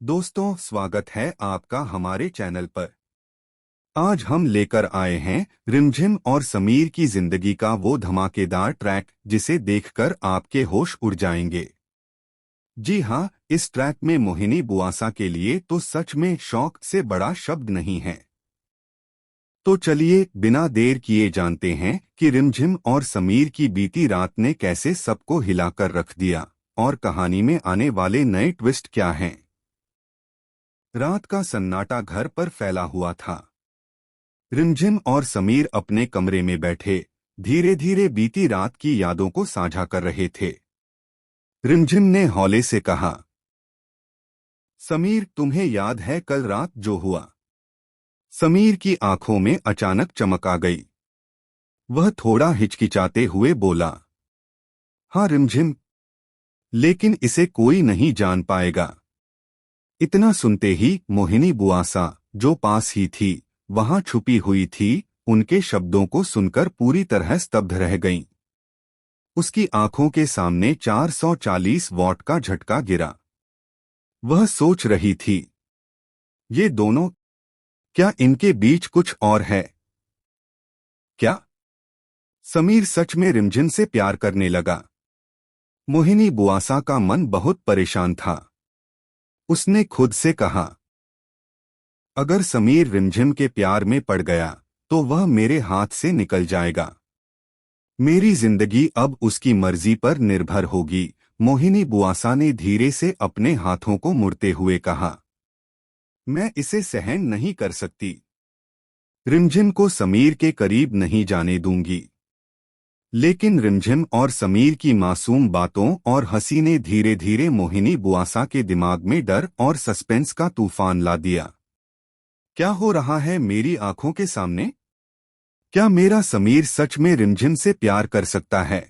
दोस्तों, स्वागत है आपका हमारे चैनल पर। आज हम लेकर आए हैं रिमझिम और समीर की जिंदगी का वो धमाकेदार ट्रैक जिसे देखकर आपके होश उड़ जाएंगे। जी हाँ, इस ट्रैक में मोहिनी बुआसा के लिए तो सच में शौक से बड़ा शब्द नहीं है। तो चलिए बिना देर किए जानते हैं कि रिमझिम और समीर की बीती रात ने कैसे सबको हिलाकर रख दिया और कहानी में आने वाले नए ट्विस्ट क्या हैं। रात का सन्नाटा घर पर फैला हुआ था। रिमझिम और समीर अपने कमरे में बैठे धीरे धीरे बीती रात की यादों को साझा कर रहे थे। रिमझिम ने हौले से कहा, समीर, तुम्हें याद है कल रात जो हुआ? समीर की आंखों में अचानक चमक आ गई। वह थोड़ा हिचकिचाते हुए बोला, हाँ रिमझिम, लेकिन इसे कोई नहीं जान पाएगा। इतना सुनते ही मोहिनी बुआसा, जो पास ही थी, वहां छुपी हुई थी, उनके शब्दों को सुनकर पूरी तरह स्तब्ध रह गईं। उसकी आंखों के सामने 440 वॉट का झटका गिरा। वह सोच रही थी, ये दोनों, क्या इनके बीच कुछ और है? क्या समीर सच में रिमझिम से प्यार करने लगा? मोहिनी बुआसा का मन बहुत परेशान था। उसने खुद से कहा, अगर समीर रिमझिम के प्यार में पड़ गया तो वह मेरे हाथ से निकल जाएगा। मेरी जिंदगी अब उसकी मर्जी पर निर्भर होगी। मोहिनी बुआसा ने धीरे से अपने हाथों को मुड़ते हुए कहा, मैं इसे सहन नहीं कर सकती। रिमझिम को समीर के करीब नहीं जाने दूंगी। लेकिन रिमझिम और समीर की मासूम बातों और हंसी ने धीरे धीरे मोहिनी बुआसा के दिमाग में डर और सस्पेंस का तूफान ला दिया। क्या हो रहा है मेरी आंखों के सामने? क्या मेरा समीर सच में रिमझिम से प्यार कर सकता है?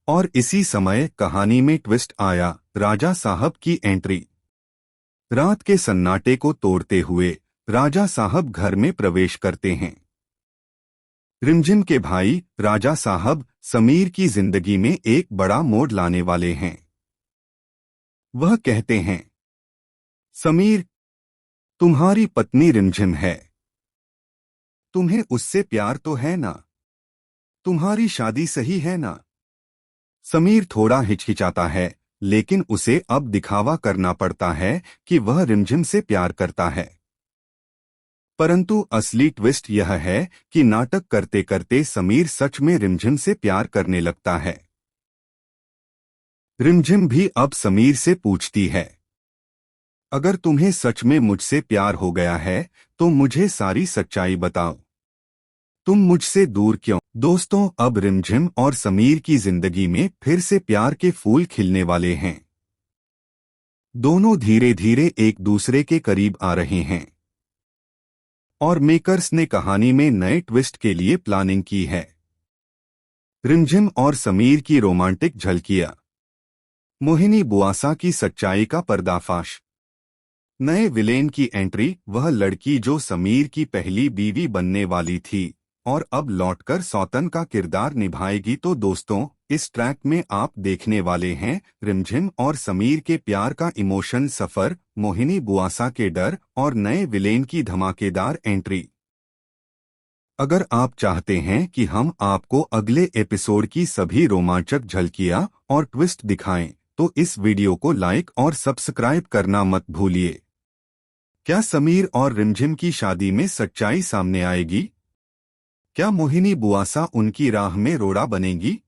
और इसी समय कहानी में ट्विस्ट आया। राजा साहब की एंट्री। रात के सन्नाटे को तोड़ते हुए राजा साहब घर में प्रवेश करते हैं। रिमझिम के भाई राजा साहब समीर की जिंदगी में एक बड़ा मोड़ लाने वाले हैं। वह कहते हैं, समीर, तुम्हारी पत्नी रिमझिम है। तुम्हें उससे प्यार तो है ना? तुम्हारी शादी सही है ना? समीर थोड़ा हिचकिचाता है, लेकिन उसे अब दिखावा करना पड़ता है कि वह रिमझिम से प्यार करता है। परंतु असली ट्विस्ट यह है कि नाटक करते करते समीर सच में रिमझिम से प्यार करने लगता है। रिमझिम भी अब समीर से पूछती है, अगर तुम्हें सच में मुझसे प्यार हो गया है तो मुझे सारी सच्चाई बताओ। तुम मुझसे दूर क्यों? दोस्तों, अब रिमझिम और समीर की जिंदगी में फिर से प्यार के फूल खिलने वाले हैं। दोनों धीरे धीरे एक दूसरे के करीब आ रहे हैं और मेकर्स ने कहानी में नए ट्विस्ट के लिए प्लानिंग की है। रिमझिम और समीर की रोमांटिक झलकियां। मोहिनी बुआसा की सच्चाई का पर्दाफाश। नए विलेन की एंट्री, वह लड़की जो समीर की पहली बीवी बनने वाली थी और अब लौटकर सौतन का किरदार निभाएगी। तो दोस्तों, इस ट्रैक में आप देखने वाले हैं रिमझिम और समीर के प्यार का इमोशन सफर, मोहिनी बुआसा के डर और नए विलेन की धमाकेदार एंट्री। अगर आप चाहते हैं कि हम आपको अगले एपिसोड की सभी रोमांचक झलकियां और ट्विस्ट दिखाएं, तो इस वीडियो को लाइक और सब्सक्राइब करना मत भूलिए। क्या समीर और रिमझिम की शादी में सच्चाई सामने आएगी? क्या मोहिनी बुआसा उनकी राह में रोड़ा बनेगी?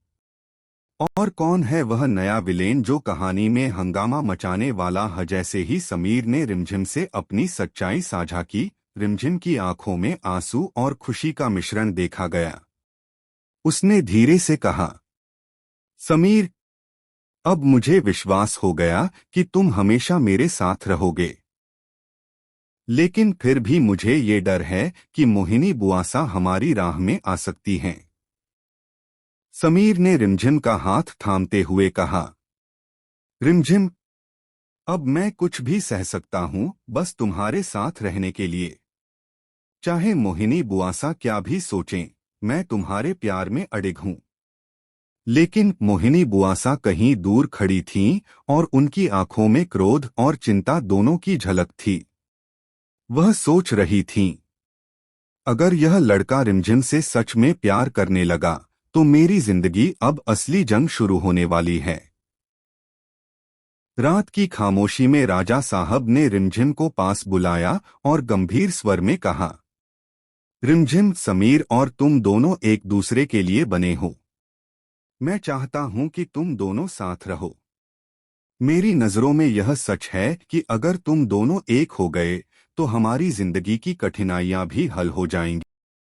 और कौन है वह नया विलेन जो कहानी में हंगामा मचाने वाला है? जैसे ही समीर ने रिमझिम से अपनी सच्चाई साझा की, रिमझिम की आंखों में आंसू और खुशी का मिश्रण देखा गया। उसने धीरे से कहा, समीर, अब मुझे विश्वास हो गया कि तुम हमेशा मेरे साथ रहोगे। लेकिन फिर भी मुझे ये डर है कि मोहिनी बुआसा हमारी राह में आ सकती हैं। समीर ने रिमझिम का हाथ थामते हुए कहा, रिमझिम, अब मैं कुछ भी सह सकता हूं, बस तुम्हारे साथ रहने के लिए। चाहे मोहिनी बुआसा क्या भी सोचें, मैं तुम्हारे प्यार में अडिग हूं। लेकिन मोहिनी बुआसा कहीं दूर खड़ी थीं और उनकी आंखों में क्रोध और चिंता दोनों की झलक थी। वह सोच रही थीं, अगर यह लड़का रिमझिम से सच में प्यार करने लगा तो मेरी जिंदगी अब असली जंग शुरू होने वाली है। रात की खामोशी में राजा साहब ने रिमझिम को पास बुलाया और गंभीर स्वर में कहा, रिमझिम, समीर और तुम दोनों एक दूसरे के लिए बने हो। मैं चाहता हूं कि तुम दोनों साथ रहो। मेरी नजरों में यह सच है कि अगर तुम दोनों एक हो गए तो हमारी जिंदगी की कठिनाइयां भी हल हो जाएंगी।